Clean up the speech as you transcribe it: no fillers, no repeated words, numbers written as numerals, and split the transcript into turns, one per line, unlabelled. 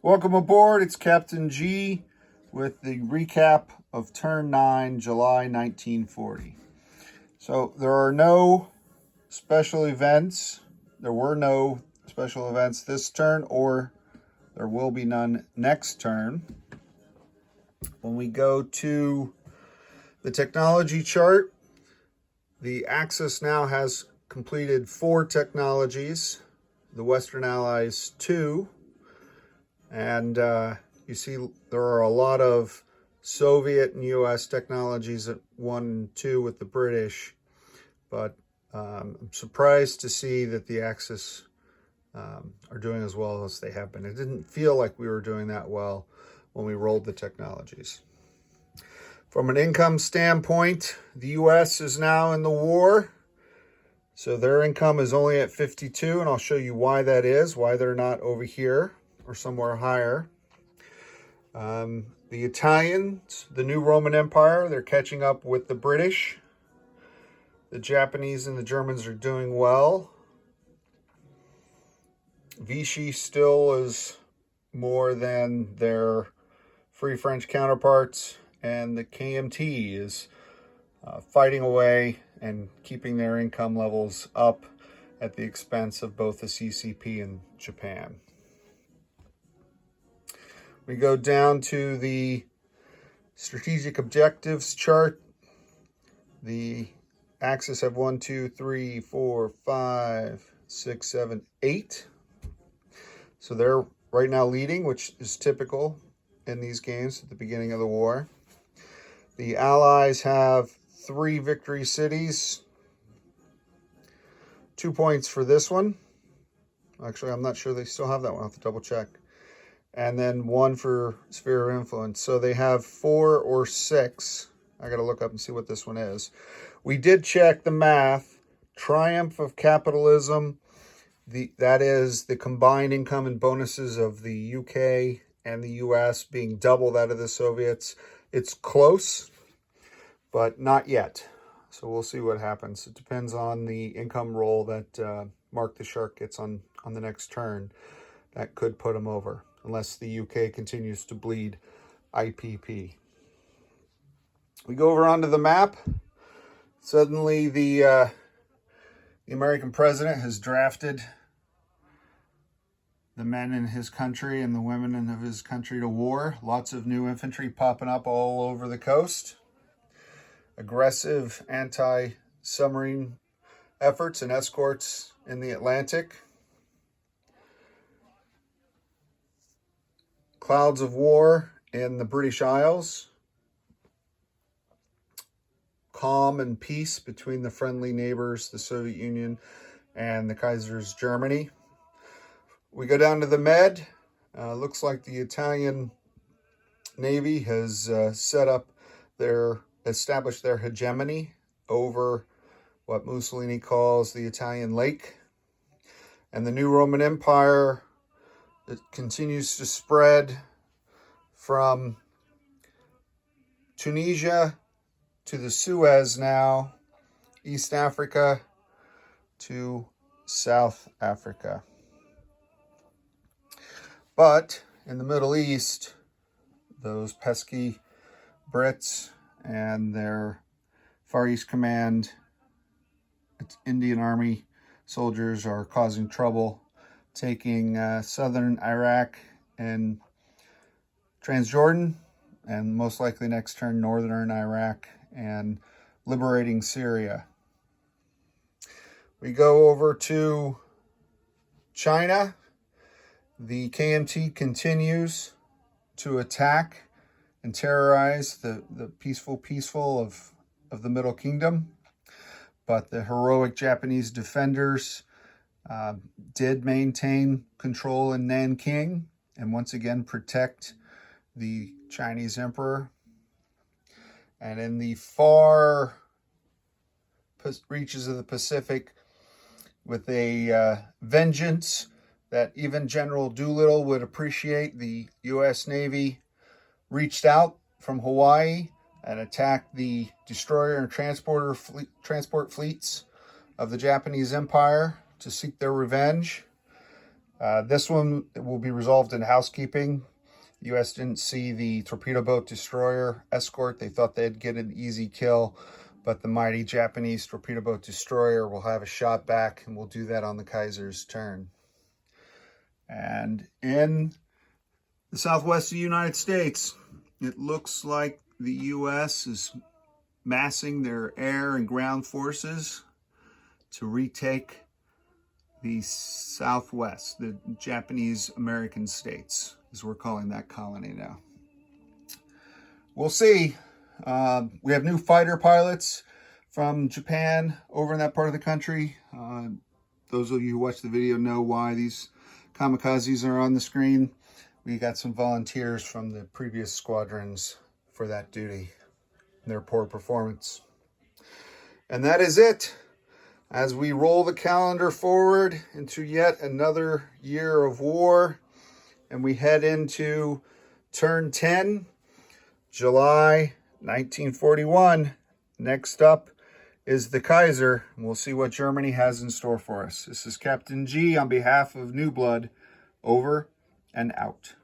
Welcome aboard. It's Captain G with the recap of Turn 9, July 1940. So there are no special events. There were no special events this turn, or there will be none next turn. When we go to the technology chart, the Axis now has completed 4 technologies, the Western Allies 2, and you see there are a lot of Soviet and US technologies at 1 and 2 with the British, but I'm surprised to see that the Axis are doing as well as they have been. It didn't feel like we were doing that well when we rolled the technologies. From an income standpoint, the US is now in the war, so their income is only at 52, and I'll show you why that is, why they're not over here or somewhere higher. The Italians, the new Roman Empire, they're catching up with the British. The Japanese and the Germans are doing well. Vichy still is more than their Free French counterparts, and the KMT is fighting away and keeping their income levels up at the expense of both the CCP and Japan. We go down to the strategic objectives chart. The Axis have 1, 2, 3, 4, 5, 6, 7, 8. So they're right now leading, which is typical in these games at the beginning of the war. The Allies have 3 victory cities. 2 points for this one. Actually, I'm not sure they still have that one. I'll have to double check. And then 1 for sphere of influence. So they have 4 or 6. I got to look up and see what this one is. We did check the math. Triumph of capitalism. That is the combined income and bonuses of the UK and the US being double that of the Soviets. It's close, but not yet. So we'll see what happens. It depends on the income roll that Mark the Shark gets on the next turn. That could put him over, unless the UK continues to bleed IPP. We go over onto the map. Suddenly the American president has drafted the men in his country and the women of his country to war. Lots of new infantry popping up all over the coast. Aggressive anti-submarine efforts and escorts in the Atlantic. Clouds of war in the British Isles. Calm and peace between the friendly neighbors, the Soviet Union and the Kaiser's Germany. We go down to the Med. Looks like the Italian Navy has established their hegemony over what Mussolini calls the Italian Lake. And the new Roman Empire, it continues to spread from Tunisia to the Suez now, East Africa to South Africa. But in the Middle East, those pesky Brits and their Far East Command Indian Army soldiers are causing trouble, taking southern Iraq and Transjordan, and most likely next turn northern Iraq, and liberating Syria. We go over to China. The KMT continues to attack and terrorize the peaceful of the Middle Kingdom. But the heroic Japanese defenders did maintain control in Nanking and once again protect the Chinese emperor. And in the far reaches of the Pacific, with a vengeance that even General Doolittle would appreciate, the U.S. Navy reached out from Hawaii and attacked the destroyer and transport fleets of the Japanese Empire to seek their revenge. This one will be resolved in housekeeping. The U.S. didn't see the torpedo boat destroyer escort. They thought they'd get an easy kill, but the mighty Japanese torpedo boat destroyer will have a shot back, and we'll do that on the Kaiser's turn. And in the southwest of the United States, it looks like the U.S. is massing their air and ground forces to retake the Southwest, the Japanese American states, as we're calling that colony now. We'll see. We have new fighter pilots from Japan over in that part of the country. Those of you who watch the video know why these kamikazes are on the screen. We got some volunteers from the previous squadrons for that duty and their poor performance. And that is it. As we roll the calendar forward into yet another year of war, and we head into turn 10, July 1941. Next up is the Kaiser, and we'll see what Germany has in store for us. This is Captain G on behalf of Newblood, over and out.